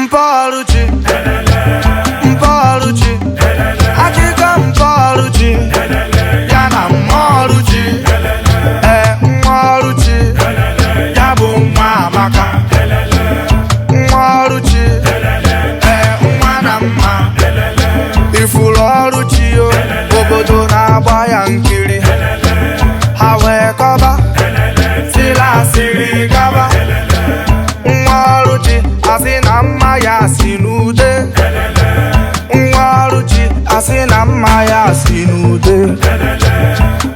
Mpoluchi, Mpoluchi, Akika Mpoluchi, Yana Moluchi, Moluchi, Yabu Mamaka, Moluchi, Manama, Ifuluchi, Obodo na Bayankiri, Hawe Kaba, Sila Siri Kaba, Moluchi, Asina Maya Sinude, Moluchi, Asina Maya Sinude,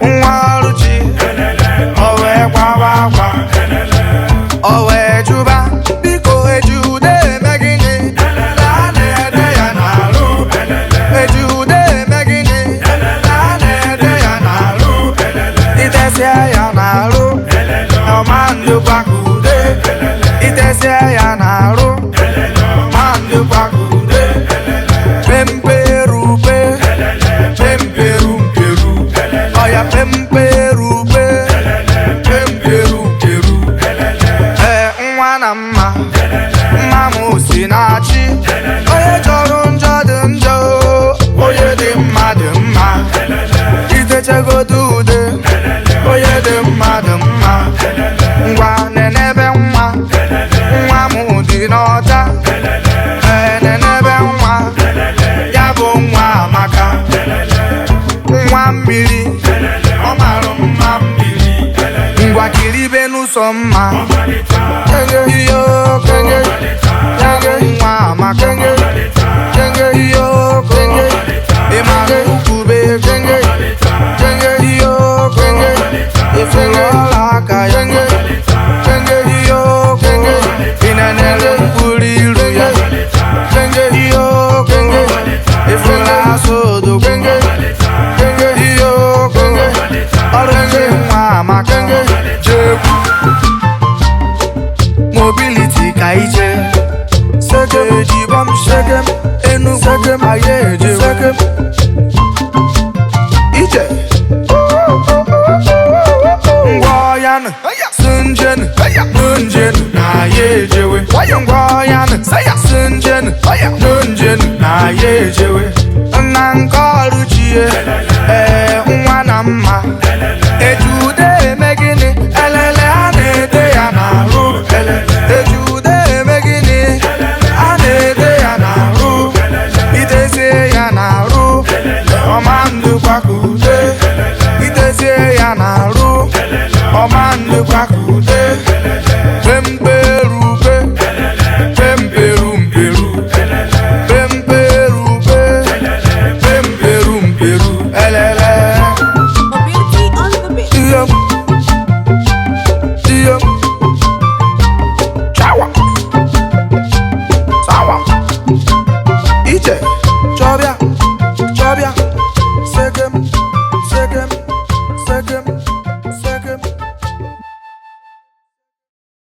Moluchi, Owe Kwawa, Owe Juba, Biko Ejude Megini, Lane Deyanaru, Ejude Megini, Lane Deyanaru, Itesia Yanaru, Omandu Bakude, Itesia Yanaru, Mandu Bakude, Pemperupe, Pemperu, Oya Pemperupe, Pemperu, Nwanama, Mamu Sinachi, Oye Jorun Jodunjo, Oye Dimma, Itechego Dude, Oye Dimma, Ngwa Nenebe Nwa, Nwamu Dinota, Nenebe Nwa, Yabo Nwa Maka, Nwa Mbili, Omaru Mma Mbili, Ngwa Kiribe Nusoma, Kenge Hiyo, Kenge, Kenge Nwa Maka, Kenge Hiyo, Kenge, Image Ukube, Kenge, Kenge Hiyo, Kenge, Ifenge Alaka, Kenge, Kenge Hiyo, Kenge, Inanele Kuriru ya, Kenge Hiyo, Kenge, Ifenge Asodo, Kenge, Kenge Hiyo, Kenge, Orenge Mama, Kenge, Jebu, Mobility Kaije, Jaydee Bombshell, Enu Segem, Ayeje, Segem, Ije, Ngwayan, Sunjen, Nunjen, Ayeje, Ngwayan, Sunjen, Nunjen, Ayeje.